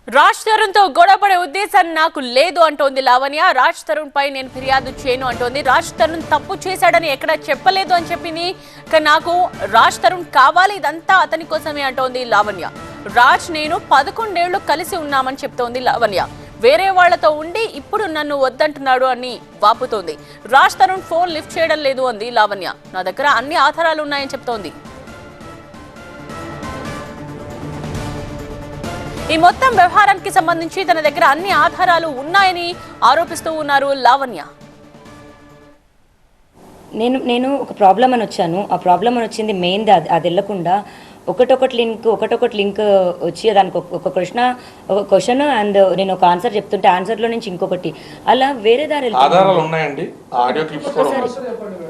రాజ్ తరుణ్ తో గొడవపడే ఉద్దేశం నాకు లేదు అంటోంది లావణ్య. రాజ్ తరుణ్ పై నేను ఫిర్యాదు చేయను అంటోంది. రాజ్ తరుణ్ తప్పు చేశాడని ఎక్కడ చెప్పలేదు అని చెప్పింది. నాకు రాజ్ తరుణ్ కావాలి, ఇదంతా అతని కోసమే అంటోంది లావణ్య. రాజ్ నేను 11 ఏళ్లు కలిసి ఉన్నామని చెప్తోంది లావణ్య. వేరే వాళ్లతో ఉండి ఇప్పుడు నన్ను వద్దంటున్నాడు అని వాపుతోంది. రాజ్ తరుణ్ ఫోన్ లిఫ్ట్ చేయడం లేదు అంది లావణ్య. నా దగ్గర అన్ని ఆధారాలు ఉన్నాయని చెప్తోంది. ఈ మొత్తం వ్యవహారానికి సంబంధించి తన దగ్గర అన్ని ఆధారాలు ఉన్నాయని ఆరోపిస్తూ ఉన్నారు లావణ్య. నేను ఒక ప్రాబ్లం అని వచ్చాను. ఆ ప్రాబ్లం అని వచ్చింది మెయిన్ అది వెళ్ళకుండా ఒకటొకటి లింక్ వచ్చి దానికి ఒక క్వశ్చన్ అండ్ నేను ఒక ఆన్సర్ చెప్తుంటే ఆన్సర్లో నుంచి ఇంకొకటి అలా వేరే దారి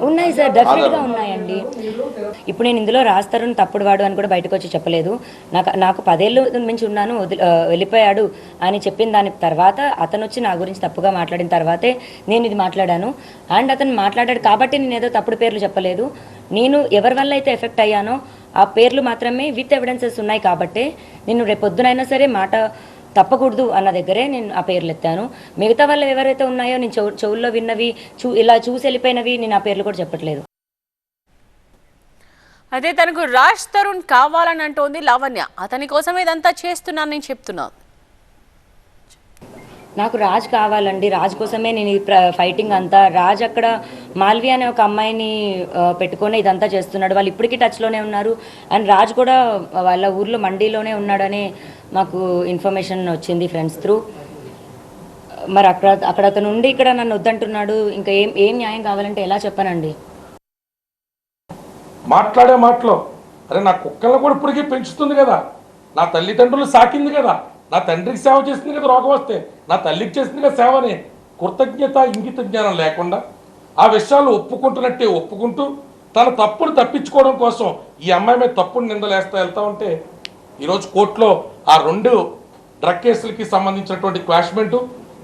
ఉన్నాయి సార్, డెఫినెట్గా ఉన్నాయండి. ఇప్పుడు నేను ఇందులో రాజ్ తరుణ్ తప్పుడు వాడు అని కూడా బయటకు వచ్చి చెప్పలేదు. నాకు 10 ఏళ్ళు నుంచి ఉన్నాను, వెళ్ళిపోయాడు అని చెప్పిన దాని తర్వాత అతను వచ్చి నా గురించి తప్పుగా మాట్లాడిన తర్వాతే నేను ఇది మాట్లాడాను. అండ్ అతను మాట్లాడాడు కాబట్టి నేను ఏదో తప్పుడు పేర్లు చెప్పలేదు. నేను ఎవరి వల్ల అయితే ఎఫెక్ట్ అయ్యానో ఆ పేర్లు మాత్రమే విత్ ఎవిడెన్సెస్ ఉన్నాయి కాబట్టి నేను రేపొద్దునైనా సరే మాట తప్పకూడదు అన్న దగ్గరే నేను ఆ పేర్లు ఎత్తాను. మిగతా వాళ్ళు ఎవరైతే ఉన్నాయో నేను చెవుల్లో విన్నవి ఇలా చూసి వెళ్ళిపోయినవి నేను ఆ పేర్లు కూడా చెప్పట్లేదు. అదే తనకు రాజ్ తరుణ్ కావాలని అంటోంది లావణ్య. అతని కోసం ఇదంతా చేస్తున్నాను నేను చెప్తున్నాను. నాకు రాజ్ కావాలండి, రాజ్ కోసమే నేను ఈ ఫైటింగ్ అంతా. రాజ్ అక్కడ మాల్వి అనే ఒక అమ్మాయిని పెట్టుకొని ఇదంతా చేస్తున్నాడు. వాళ్ళు ఇప్పటికీ టచ్లోనే ఉన్నారు. అండ్ రాజ్ కూడా వాళ్ళ ఊర్లో మండీలోనే ఉన్నాడని మాకు ఇన్ఫర్మేషన్ వచ్చింది ఫ్రెండ్స్ త్రూ. మరి అక్కడ అతను ఉండి ఇక్కడ నన్ను వద్దంటున్నాడు. ఇంకా ఏం న్యాయం కావాలంటే ఎలా చెప్పానండి? మాట్లాడే మాటలో అరే నా కుక్కలను కూడా ఇప్పటికీ పెంచుతుంది కదా, నా తల్లిదండ్రులు సాకింది కదా, నా తండ్రికి సేవ చేసింది కదా, రోగం వస్తే నా తల్లికి చేసింది కదా సేవని, కృతజ్ఞత ఇంగిత జ్ఞానం లేకుండా ఆ విషయాలు ఒప్పుకుంటున్నట్టే ఒప్పుకుంటూ తన తప్పును తప్పించుకోవడం కోసం ఈ అమ్మాయి మీద తప్పును నిందలేస్తా వెళ్తా ఉంటే ఈరోజు కోర్టులో ఆ 2 డ్రగ్ కేసులకి సంబంధించినటువంటి క్వాష్మెంటు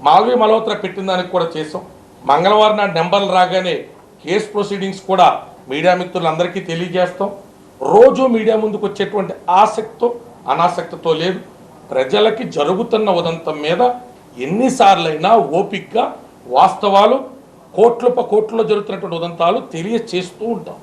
మాల్వి మల్హోత్రా పెట్టిన దానికి కూడా చేసాం. మంగళవారం నాడు నెంబర్లు రాగానే కేసు ప్రొసీడింగ్స్ కూడా మీడియా మిత్రులందరికీ తెలియజేస్తాం. రోజు మీడియా ముందుకు వచ్చేటువంటి ఆసక్తితో అనాసక్తితో లేదు, ప్రజలకి జరుగుతున్న ఉదంతం మీద ఎన్నిసార్లైనా ఓపికగా వాస్తవాలు కోట్లలో జరుగుతున్నటువంటి ఉదంతాలు తెలియచేస్తూ ఉంటాం.